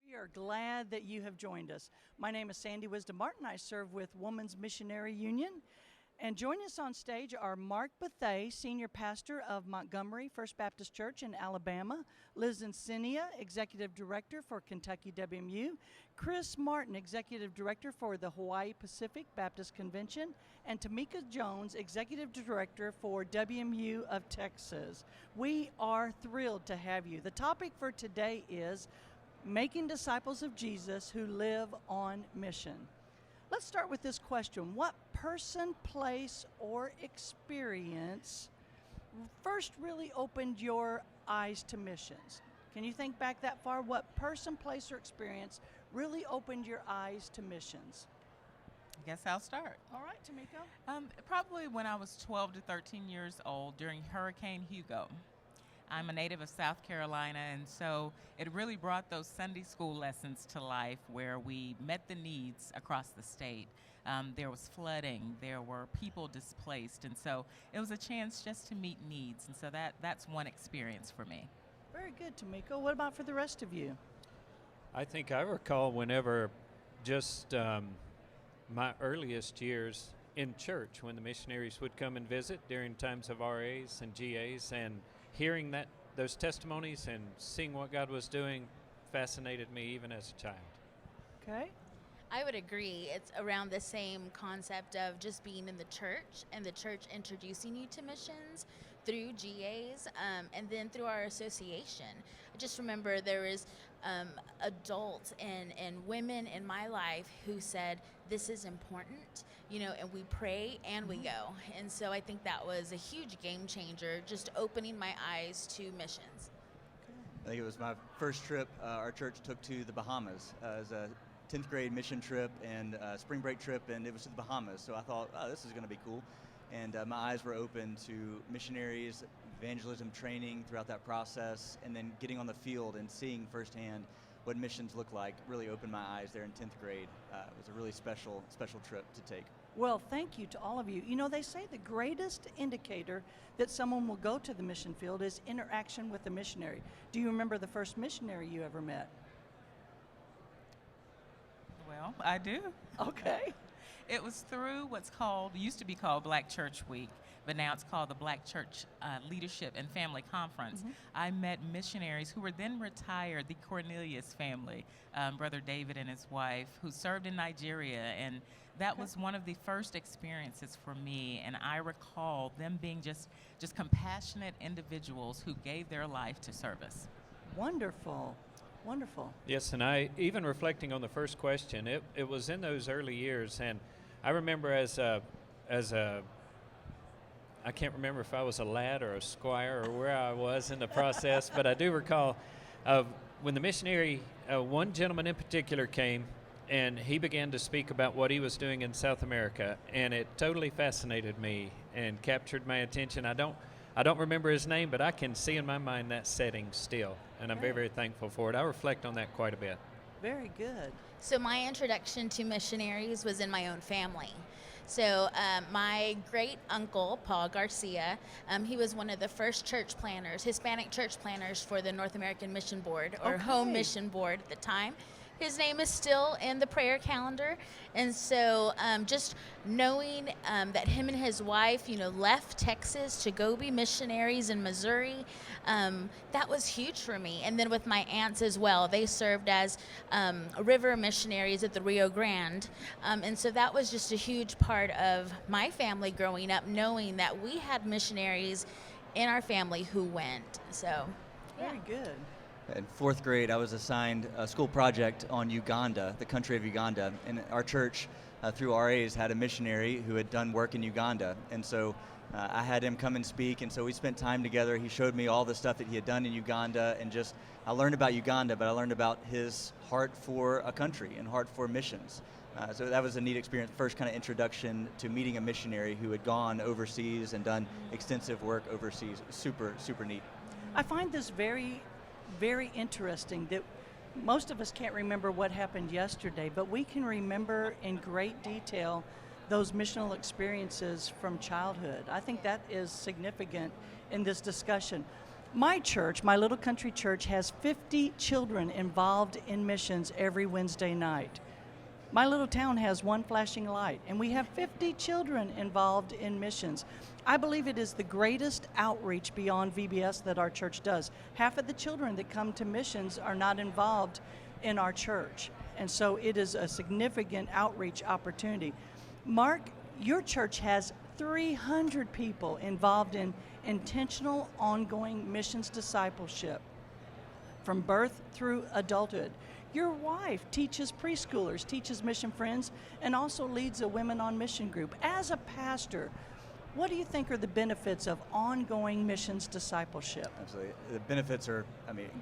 We are glad that you have joined us. My name is Sandy Wisdom Martin. I serve with Women's Missionary Union. And joining us on stage are Mark Bethea, Senior Pastor of Montgomery First Baptist Church in Alabama, Liz Encinia, Executive Director for Kentucky WMU, Chris Martin, Executive Director for the Hawaii Pacific Baptist Convention, and Tamika Jones, Executive Director for WMU of Texas. We are thrilled to have you. The topic for today is making disciples of Jesus who live on mission. Let's start with this question. What person, place, or experience first really opened your eyes to missions? Can you think back that far? What person, place, or experience really opened your eyes to missions? I guess I'll start. All right, Tamika. Probably when I was 12 to 13 years old during Hurricane Hugo. I'm a native of South Carolina, and so it really brought those Sunday school lessons to life where we met the needs across the state. There was flooding, there were people displaced, and so it was a chance just to meet needs, and so that's one experience for me. Very good, Tamika. What about for the rest of you? I think I recall whenever just my earliest years in church when the missionaries would come and visit during times of RAs and GAs, and hearing those testimonies and seeing what God was doing fascinated me even as a child. Okay. I would agree. It's around the same concept of just being in the church and the church introducing you to missions through GAs and then through our association. I just remember there was adults and women in my life who said, this is important, and we pray and we go. And so I think that was a huge game changer, just opening my eyes to missions. I think it was my first trip our church took to the Bahamas. It was a 10th grade mission trip and a spring break trip, and it was to the Bahamas. So I thought, oh, this is going to be cool. And my eyes were open to missionaries, evangelism training throughout that process, and then getting on the field and seeing firsthand what missions look like really opened my eyes there in 10th grade. It was a really special trip to take. Well, thank you to all of you. They say the greatest indicator that someone will go to the mission field is interaction with the missionary. Do you remember the first missionary you ever met? Well, I do. Okay. It was through used to be called Black Church Week, but now it's called the Black Church Leadership and Family Conference. I met missionaries who were then retired, the Cornelius family, Brother David and his wife, who served in Nigeria, and that was one of the first experiences for me, and I recall them being just compassionate individuals who gave their life to service. Wonderful. Wonderful. Yes, and even reflecting on the first question, it was in those early years, and I remember as a I can't remember if I was a lad or a squire or where I was in the process, but I do recall when the missionary, one gentleman in particular came, and he began to speak about what he was doing in South America, and it totally fascinated me and captured my attention. I don't remember his name, but I can see in my mind that setting still, and I'm very, very thankful for it. I reflect on that quite a bit. Very good. So my introduction to missionaries was in my own family. So my great uncle, Paul Garcia, he was one of the first church planners, Hispanic church planners for the North American Mission Board, or Home Mission Board at the time. His name is still in the prayer calendar. And so just knowing that him and his wife, left Texas to go be missionaries in Missouri, that was huge for me. And then with my aunts as well, they served as river missionaries at the Rio Grande. And so that was just a huge part of my family growing up, knowing that we had missionaries in our family who went. So, yeah. Very good. In fourth grade, I was assigned a school project on Uganda, the country of Uganda, and our church, through RAs, had a missionary who had done work in Uganda, and so I had him come and speak, and so we spent time together. He showed me all the stuff that he had done in Uganda, and I learned about Uganda, but I learned about his heart for a country and heart for missions. So that was a neat experience, first kind of introduction to meeting a missionary who had gone overseas and done extensive work overseas. Super, super neat. I find this very interesting that most of us can't remember what happened yesterday, but we can remember in great detail those missional experiences from childhood. I think that is significant in this discussion. My church, my little country church, has 50 children involved in missions every Wednesday night. My little town has one flashing light, and we have 50 children involved in missions. I believe it is the greatest outreach beyond VBS that our church does. Half of the children that come to missions are not involved in our church, and so it is a significant outreach opportunity. Mark, your church has 300 people involved in intentional, ongoing missions discipleship from birth through adulthood. Your wife teaches preschoolers, teaches mission friends, and also leads a Women on Mission group. As a pastor, what do you think are the benefits of ongoing missions discipleship? Absolutely. The benefits are,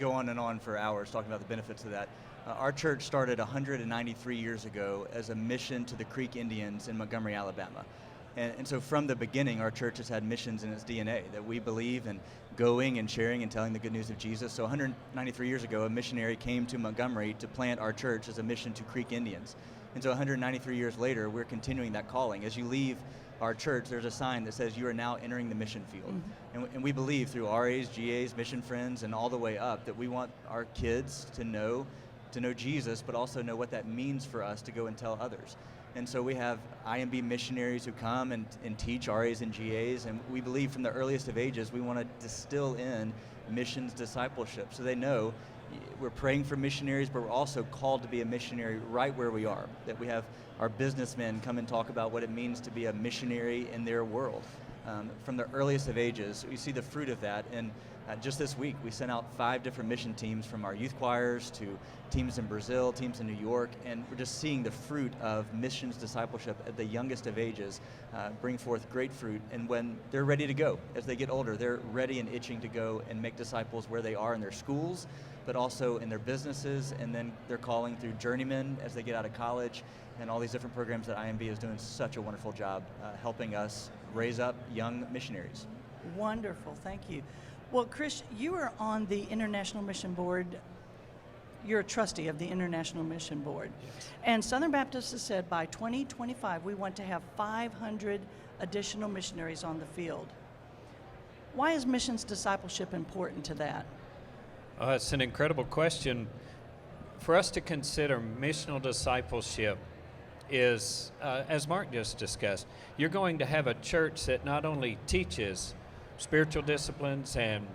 go on and on for hours talking about the benefits of that. Our church started 193 years ago as a mission to the Creek Indians in Montgomery, Alabama. And so from the beginning, our church has had missions in its DNA, that we believe in going and sharing and telling the good news of Jesus. So 193 years ago, a missionary came to Montgomery to plant our church as a mission to Creek Indians. And so 193 years later, we're continuing that calling. As you leave our church, there's a sign that says you are now entering the mission field. Mm-hmm. And we believe through RAs, GAs, mission friends, and all the way up that we want our kids to know Jesus, but also know what that means for us to go and tell others. And so we have IMB missionaries who come and teach RAs and GAs, and we believe from the earliest of ages we want to distill in missions discipleship so they know we're praying for missionaries, but we're also called to be a missionary right where we are, that we have our businessmen come and talk about what it means to be a missionary in their world. From the earliest of ages, we see the fruit of that, and just this week we sent out 5 different mission teams, from our youth choirs to teams in Brazil, teams in New York, and we're just seeing the fruit of missions discipleship at the youngest of ages bring forth great fruit. And when they're ready to go, as they get older, they're ready and itching to go and make disciples where they are in their schools, but also in their businesses, and then they're calling through Journeyman as they get out of college, and all these different programs that IMB is doing such a wonderful job helping us raise up young missionaries. Wonderful, thank you. Well, Chris, you are on the International Mission Board. You're a trustee of the International Mission Board. Yes. And Southern Baptists has said by 2025 we want to have 500 additional missionaries on the field. Why is missions discipleship important to that? It's an incredible question. For us to consider missional discipleship is, as Mark just discussed, you're going to have a church that not only teaches spiritual disciplines and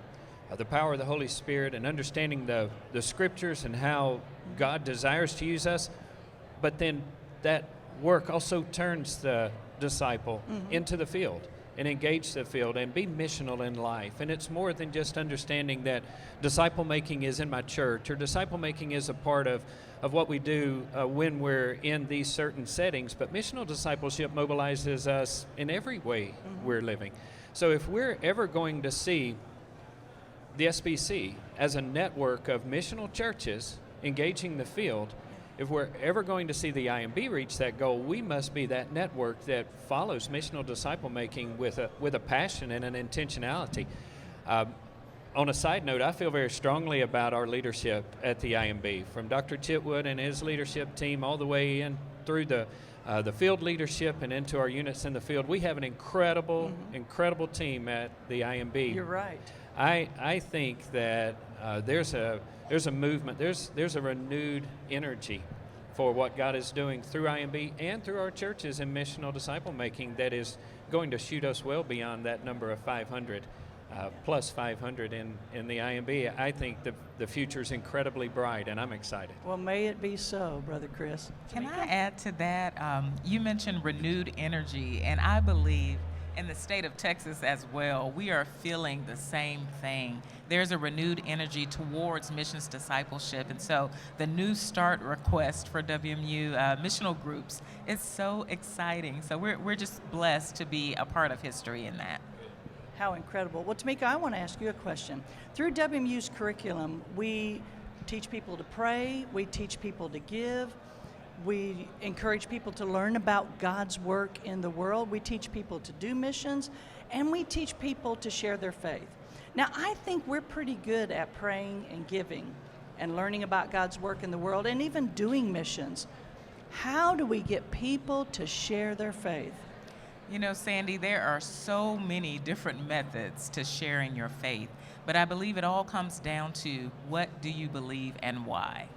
the power of the Holy Spirit and understanding the scriptures and how God desires to use us, but then that work also turns the disciple into the field and engage the field and be missional in life. And it's more than just understanding that disciple making is in my church, or disciple making is a part of what we do when we're in these certain settings, but missional discipleship mobilizes us in every way we're living. So if we're ever going to see the SBC as a network of missional churches engaging the field, if we're ever going to see the IMB reach that goal, we must be that network that follows missional disciple making with a passion and an intentionality. On a side note, I feel very strongly about our leadership at the IMB, from Dr. Chitwood and his leadership team all the way in through the field leadership and into our units in the field. We have an incredible team at the IMB. You're right. I think that there's a movement, there's a renewed energy for what God is doing through IMB and through our churches in missional disciple making that is going to shoot us well beyond that number of 500, plus 500 in the IMB. I think the future is incredibly bright, and I'm excited. Well, may it be so, Brother Chris. Can I add to that? You mentioned renewed energy, and I believe in the state of Texas as well, we are feeling the same thing. There's a renewed energy towards missions discipleship, and so the new start request for WMU missional groups is so exciting. So we're just blessed to be a part of history in that. How incredible. Well, Tamika, I want to ask you a question. Through WMU's curriculum, we teach people to pray, we teach people to give, we encourage people to learn about God's work in the world. We teach people to do missions, and we teach people to share their faith. Now, I think we're pretty good at praying and giving and learning about God's work in the world and even doing missions. How do we get people to share their faith? You know, Sandy, there are so many different methods to sharing your faith, but I believe it all comes down to what do you believe and why.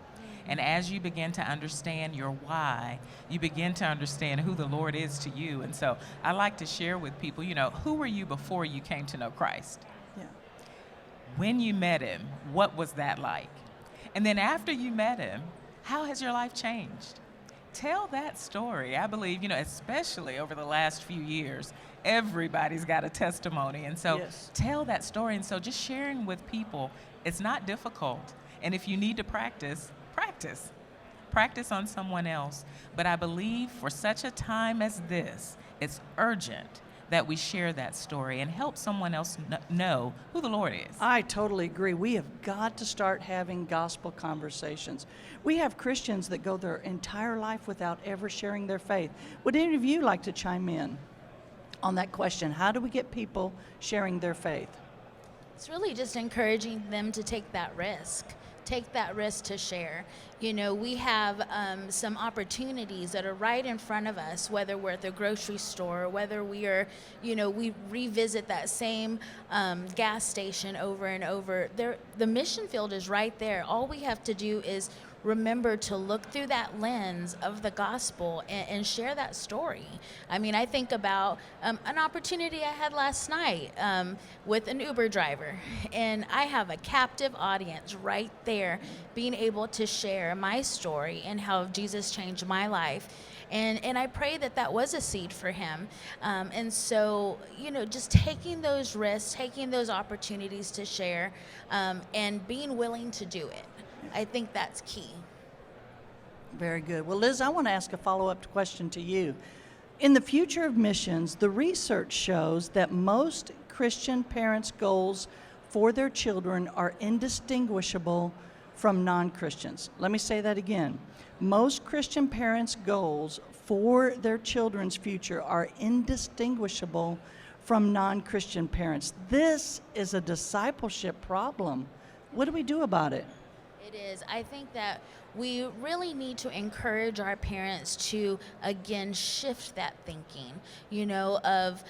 And as you begin to understand your why, you begin to understand who the Lord is to you. And so I like to share with people, you know, who were you before you came to know Christ? Yeah. When you met him, what was that like? And then after you met him, how has your life changed? Tell that story. I believe, you know, especially over the last few years, everybody's got a testimony. And so Yes. tell that story. And so just sharing with people, it's not difficult. And if you need to practice, practice. Practice on someone else. But I believe for such a time as this, it's urgent that we share that story and help someone else know who the Lord is. I totally agree. We have got to start having gospel conversations. We have Christians that go their entire life without ever sharing their faith. Would any of you like to chime in on that question? How do we get people sharing their faith? It's really just encouraging them to take that risk. Take that risk to share. You know, we have some opportunities that are right in front of us, whether we're at the grocery store, whether we are, you know, we revisit that same gas station over and over. The mission field is right there. All we have to do is remember to look through that lens of the gospel and share that story. I mean, I think about an opportunity I had last night with an Uber driver, and I have a captive audience right there being able to share my story and how Jesus changed my life. And I pray that that was a seed for him. And so, you know, just taking those risks, taking those opportunities to share, and being willing to do it. I think that's key. Very good. Well, Liz, I want to ask a follow-up question to you. In the future of missions, the research shows that most Christian parents' goals for their children are indistinguishable from non-Christians. Let me say that again. Most Christian parents' goals for their children's future are indistinguishable from non-Christian parents. This is a discipleship problem. What do we do about it? It is. I think that we really need to encourage our parents to, again, shift that thinking, you know, of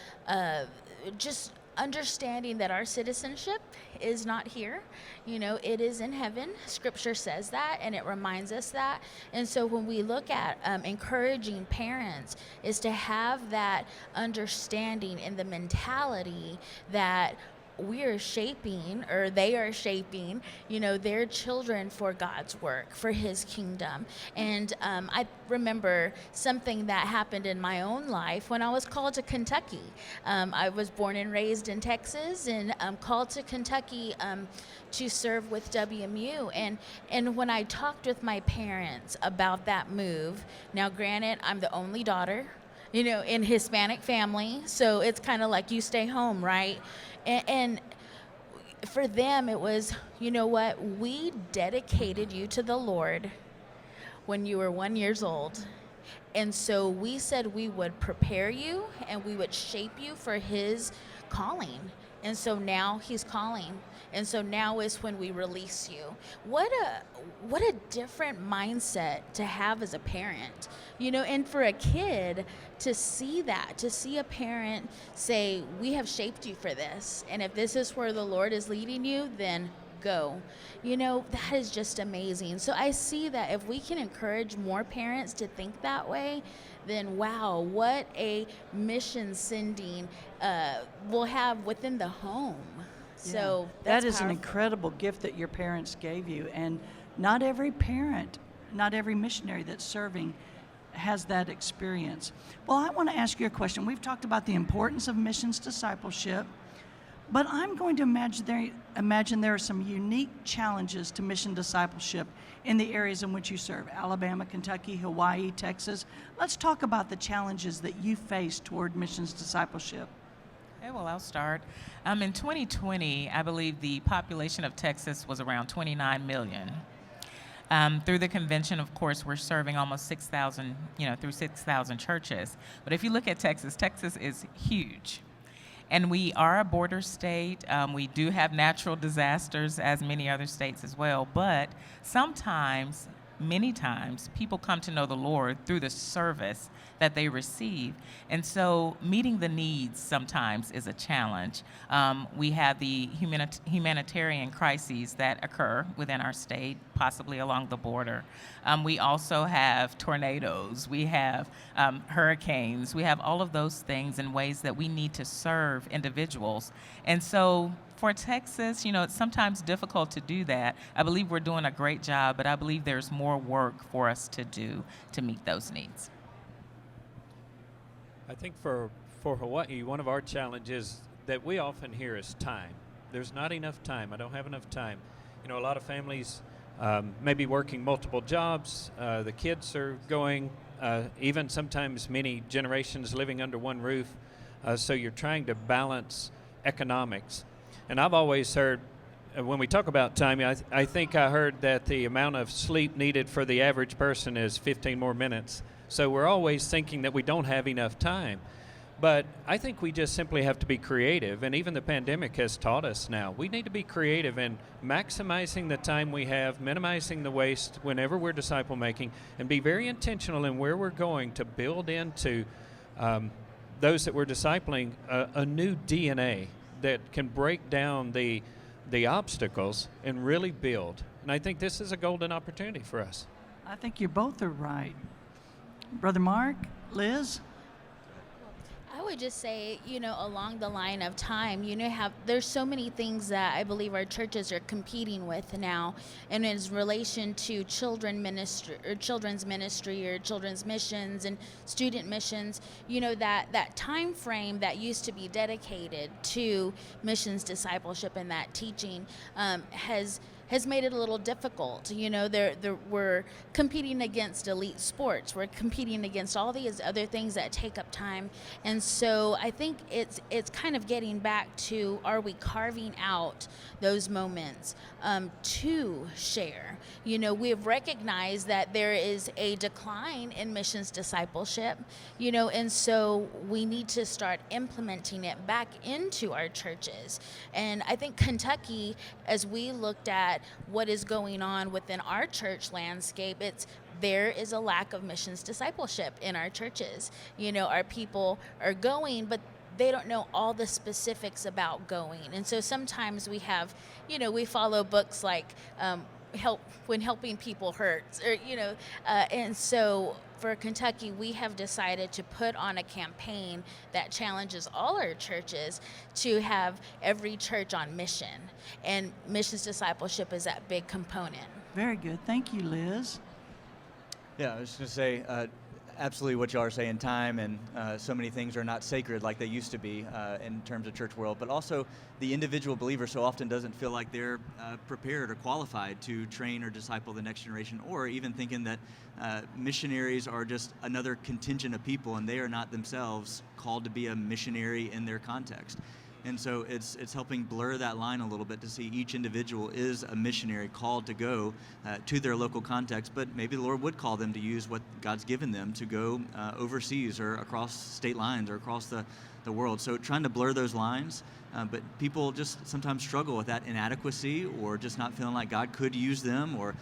just understanding that our citizenship is not here. You know, it is in heaven. Scripture says that, and it reminds us that. And so when we look at encouraging parents, is to have that understanding and the mentality that we are shaping, or they are shaping, you know, their children for God's work, for his kingdom. And I remember something that happened in my own life when I was called to Kentucky. I was born and raised in Texas, and called to Kentucky to serve with WMU. And when I talked with my parents about that move, now granted, I'm the only daughter, you know, in Hispanic family, so it's kind of like you stay home, right? And for them, it was, you know what, we dedicated you to the Lord when you were 1 year old. And so we said we would prepare you and we would shape you for his calling. And so now he's calling. And so now is when we release you. What a different mindset to have as a parent, you know, and for a kid to see that, to see a parent say, we have shaped you for this. And if this is where the Lord is leading you, then go. You know, that is just amazing. So I see that if we can encourage more parents to think that way, then wow, what a mission sending we'll have within the home. So that is powerful. an incredible gift that your parents gave you. And not every parent, not every missionary that's serving has that experience. Well, I want to ask you a question. We've talked about the importance of missions discipleship, but I'm going to imagine there are some unique challenges to mission discipleship in the areas in which you serve: Alabama, Kentucky, Hawaii, Texas. Let's talk about the challenges that you face toward missions discipleship. Okay, well, I'll start. In 2020, I believe the population of Texas was around 29 million. Through the convention, of course, we're serving almost 6,000, through 6,000 churches. But if you look at Texas, Texas is huge. And we are a border state. We do have natural disasters, as many other states as well. But sometimes many times people come to know the Lord through the service that they receive. And so meeting the needs sometimes is a challenge. We have the humanitarian crises that occur within our state, possibly along the border. We also have tornadoes, we have hurricanes, we have all of those things in ways that we need to serve individuals. And so for Texas, it's sometimes difficult to do that. I believe we're doing a great job, but I believe there's more work for us to do to meet those needs. I think for Hawaii, one of our challenges that we often hear is time. There's not enough time. I don't have enough time. A lot of families may be working multiple jobs. The kids are going, even sometimes many generations living under one roof. So you're trying to balance economics. And I've always heard, when we talk about time, I think I heard that the amount of sleep needed for the average person is 15 more minutes. So we're always thinking that we don't have enough time. But I think we just simply have to be creative, and even the pandemic has taught us now. We need to be creative in maximizing the time we have, minimizing the waste whenever we're disciple making, and be very intentional in where we're going to build into those that we're discipling a new DNA that can break down the obstacles and really build. And I think this is a golden opportunity for us. I think you both are right. Brother Mark, Liz? I would just say, along the line of time, there's so many things that I believe our churches are competing with now, and in relation to children's ministry or children's missions and student missions, that time frame that used to be dedicated to missions discipleship and that teaching has made it a little difficult. We're competing against elite sports. We're competing against all these other things that take up time. And so I think it's kind of getting back to, are we carving out those moments to share? We've recognized that there is a decline in missions discipleship, and so we need to start implementing it back into our churches. And I think Kentucky, as we looked at what is going on within our church landscape, there is a lack of missions discipleship in our churches. Our people are going, but they don't know all the specifics about going. And so sometimes we have, we follow books like Help When Helping People Hurts, or, and so for Kentucky, we have decided to put on a campaign that challenges all our churches to have every church on mission. And missions discipleship is that big component. Very good. Thank you, Liz. Yeah, I was going to say, absolutely what y'all are saying, time and so many things are not sacred like they used to be in terms of church world, but also the individual believer so often doesn't feel like they're prepared or qualified to train or disciple the next generation, or even thinking that missionaries are just another contingent of people and they are not themselves called to be a missionary in their context. And so it's helping blur that line a little bit to see each individual is a missionary called to go to their local context, but maybe the Lord would call them to use what God's given them to go overseas or across state lines or across the world. So trying to blur those lines, but people just sometimes struggle with that inadequacy or just not feeling like God could use them, or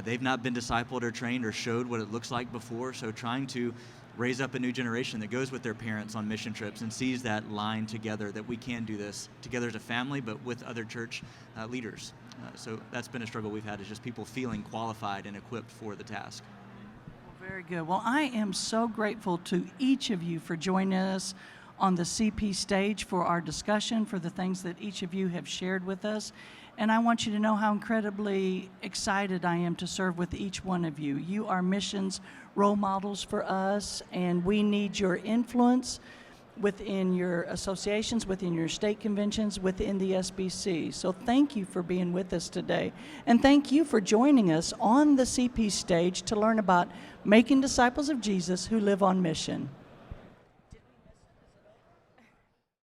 they've not been discipled or trained or showed what it looks like before. So trying to raise up a new generation that goes with their parents on mission trips and sees that line together, that we can do this together as a family, but with other church leaders. So that's been a struggle we've had, is just people feeling qualified and equipped for the task. Very good. Well, I am so grateful to each of you for joining us on the CP stage for our discussion, for the things that each of you have shared with us. And I want you to know how incredibly excited I am to serve with each one of you. You are missions role models for us, and we need your influence within your associations, within your state conventions, within the SBC. So thank you for being with us today. And thank you for joining us on the CP stage to learn about making disciples of Jesus who live on mission.